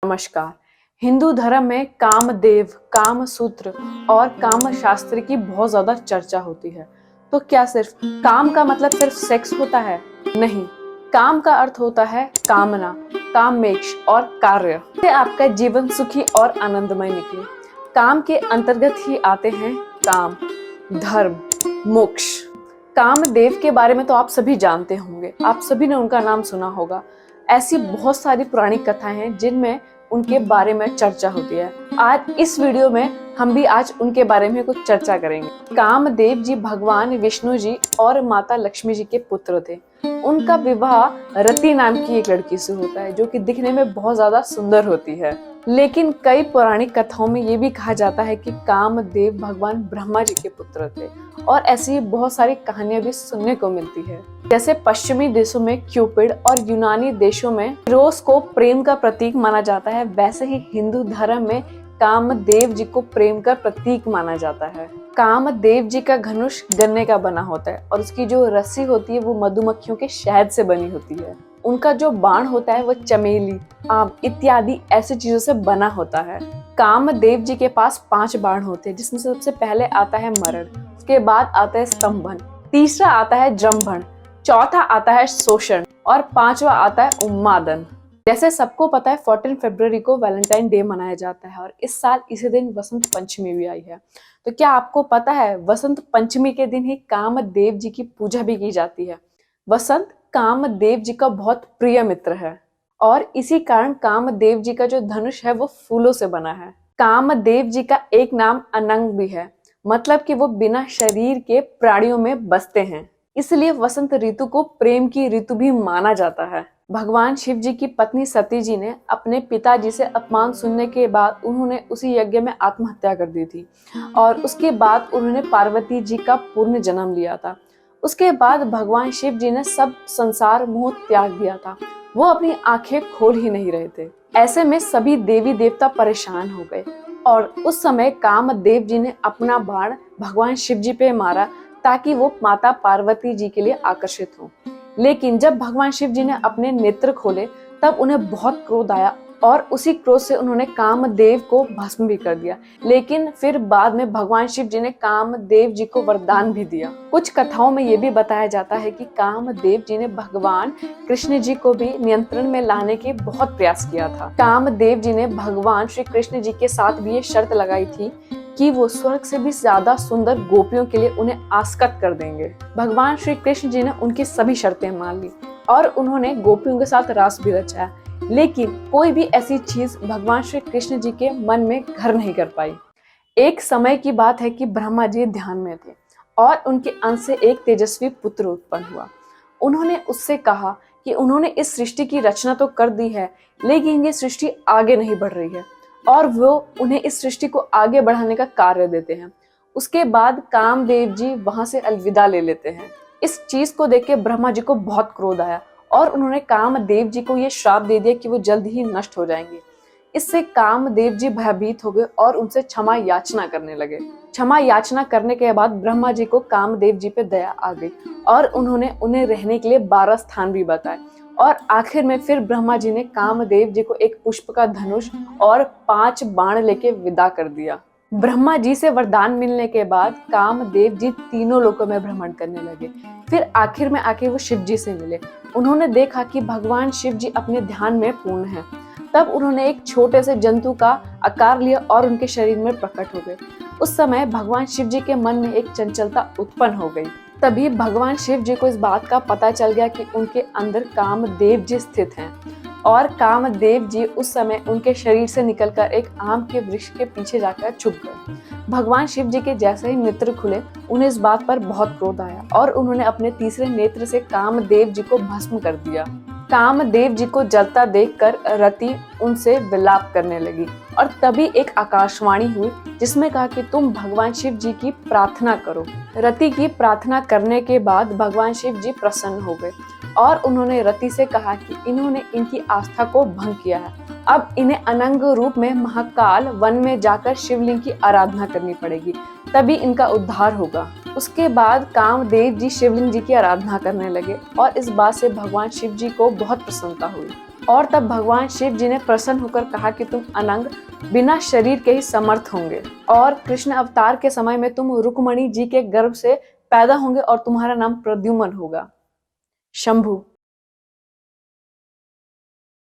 नमस्कार। हिंदू धर्म में कामदेव, काम सूत्र और काम शास्त्र की बहुत ज्यादा चर्चा होती है। तो क्या सिर्फ काम का मतलब सिर्फ सेक्स होता है? नहीं, काम का अर्थ होता है कामना, कामेक्ष और कार्य से आपका जीवन सुखी और आनंदमय निकले। काम के अंतर्गत ही आते हैं काम, धर्म, मोक्ष। कामदेव के बारे में तो आप सभी जानते होंगे, आप सभी ने उनका नाम सुना होगा। ऐसी बहुत सारी पुरानी कथाएं हैं जिनमें उनके बारे में चर्चा होती है। आज इस वीडियो में हम भी आज उनके बारे में कुछ चर्चा करेंगे। कामदेव जी भगवान विष्णु जी और माता लक्ष्मी जी के पुत्र थे। उनका विवाह रति नाम की एक लड़की से होता है जो कि दिखने में बहुत ज्यादा सुंदर होती है। लेकिन कई पौराणिक कथाओं में ये भी कहा जाता है कि कामदेव भगवान ब्रह्मा जी के पुत्र थे और ऐसी बहुत सारी कहानियां भी सुनने को मिलती है। जैसे पश्चिमी देशों में क्यूपिड और यूनानी देशों में रोज को प्रेम का प्रतीक माना जाता है, वैसे ही हिंदू धर्म में कामदेव जी को प्रेम का प्रतीक माना जाता है। कामदेव जी का धनुष गन्ने का बना होता है और उसकी जो रस्सी होती है वो मधुमक्खियों के शहद से बनी होती है। उनका जो बाण होता है वो चमेली, आम इत्यादि ऐसी चीजों से बना होता है। कामदेव जी के पास 5 बाण होते हैं, जिसमें से सबसे पहले आता है मरण, उसके बाद आता है स्तंभन, तीसरा आता है जम्भन, चौथा आता है शोषण और 5वां आता है उन्मादन। जैसे सबको पता है 14 फरवरी को वैलेंटाइन डे मनाया जाता है और इस साल इसी दिन वसंत पंचमी भी आई है। तो क्या आपको पता है वसंत पंचमी के दिन ही कामदेव जी की पूजा भी की जाती है। वसंत कामदेव जी का बहुत प्रिय मित्र है और इसी कारण कामदेव जी का जो धनुष है वो फूलों से बना है। कामदेव जी का एक नाम अनंग भी है, मतलब कि वो बिना शरीर के प्राणियों में बसते हैं, इसलिए वसंत ऋतु को प्रेम की ऋतु भी माना जाता है। भगवान शिव जी की पत्नी सती जी ने अपने पिताजी से अपमान सुनने के बाद उन्होंने उसी यज्ञ में आत्महत्या कर दी थी और उसके बाद उन्होंने पार्वती जी का पुनः जन्म लिया था। उसके बाद भगवान शिव जी ने सब संसार मोह त्याग दिया था, वो अपनी आंखें खोल ही नहीं रहे थे। ऐसे में सभी देवी देवता परेशान हो गए और उस समय कामदेव जी ने अपना बाण भगवान शिव जी पे मारा ताकि वो माता पार्वती जी के लिए आकर्षित हो। लेकिन जब भगवान शिव जी ने अपने नेत्र खोले तब उन्हें बहुत क्रोध आया और उसी क्रोध से उन्होंने कामदेव को भस्म भी कर दिया। लेकिन फिर बाद में भगवान शिव जी ने कामदेव जी को वरदान भी दिया। कुछ कथाओं में ये भी बताया जाता है कि कामदेव जी ने भगवान कृष्ण जी को भी नियंत्रण में लाने के बहुत प्रयास किया था। कामदेव जी ने भगवान श्री कृष्ण जी के साथ भी ये शर्त लगाई थी कि वो स्वर्ग से भी ज्यादा सुंदर गोपियों के लिए उन्हें आस्कत कर देंगे। भगवान श्री कृष्ण जी ने उनकी सभी शर्तें मान ली और उन्होंने गोपियों के साथ रास भी रचाया, लेकिन कोई भी ऐसी चीज भगवान श्री कृष्ण जी के मन में घर नहीं कर पाई। एक समय की बात है कि ब्रह्मा जी ध्यान में थे और उनके अंश से एक तेजस्वी पुत्र उत्पन्न हुआ। उन्होंने उससे कहा कि उन्होंने इस सृष्टि की रचना तो कर दी है, लेकिन ये सृष्टि आगे नहीं बढ़ रही है और वो उन्हें इस सृष्टि को आगे बढ़ाने का कार्य देते हैं। उसके बाद कामदेव जी वहां से अलविदा ले लेते हैं। इस चीज को देख के ब्रह्मा जी को बहुत क्रोध आया और उन्होंने कामदेव जी को ये श्राप दे दिया कि वो जल्द ही नष्ट हो जाएंगे। इससे कामदेव जी भयभीत हो गए और उनसे क्षमा याचना करने लगे। क्षमा याचना करने के बाद ब्रह्मा जी को कामदेव जी पे दया आ गई और उन्होंने उन्हें रहने के लिए 12 स्थान भी बताए और आखिर में फिर ब्रह्मा जी ने कामदेव जी को एक पुष्प का धनुष और 5 बाण लेके विदा कर दिया। ब्रह्मा जी से वरदान मिलने के बाद कामदेव जी तीनों लोकों में भ्रमण करने लगे। फिर आखिर में आके वो शिव जी से मिले। उन्होंने देखा कि भगवान शिव जी अपने ध्यान में पूर्ण हैं। तब उन्होंने एक छोटे से जंतु का आकार लिया और उनके शरीर में प्रकट हो गए। उस समय भगवान शिव जी के मन में एक चंचलता उत्पन्न हो गई। तभी भगवान शिव जी को इस बात का पता चल गया कि उनके अंदर कामदेव जी स्थित हैं और कामदेव जी उस समय उनके शरीर से निकलकर एक आम के वृक्ष के पीछे जाकर छुप गए। भगवान शिव जी के जैसे ही नेत्र खुले उन्हें इस बात पर बहुत क्रोध आया और उन्होंने अपने तीसरे नेत्र से कामदेव जी को भस्म कर दिया। कामदेव जी को जलता देखकर रति उनसे विलाप करने लगी और तभी एक आकाशवाणी हुई जिसमें कहा कि तुम भगवान शिव जी की प्रार्थना करो। रति की प्रार्थना करने के बाद भगवान शिव जी प्रसन्न हो गए और उन्होंने रति से कहा कि इन्होंने इनकी आस्था को भंग किया है, अब इन्हें अनंग रूप में महाकाल वन में जाकर शिवलिंग की आराधना करनी पड़ेगी, तभी इनका उद्धार होगा। उसके बाद कामदेव जी शिवलिंग जी की आराधना करने लगे और इस बात से भगवान शिव जी को बहुत प्रसन्नता हुई। और तब भगवान शिव जी ने प्रसन्न होकर कहा कि तुम अनंग बिना शरीर के ही समर्थ होंगे और कृष्ण अवतार के समय में तुम रुक्मणी जी के गर्भ से पैदा होंगे और तुम्हारा नाम प्रद्युम्न होगा। शंभु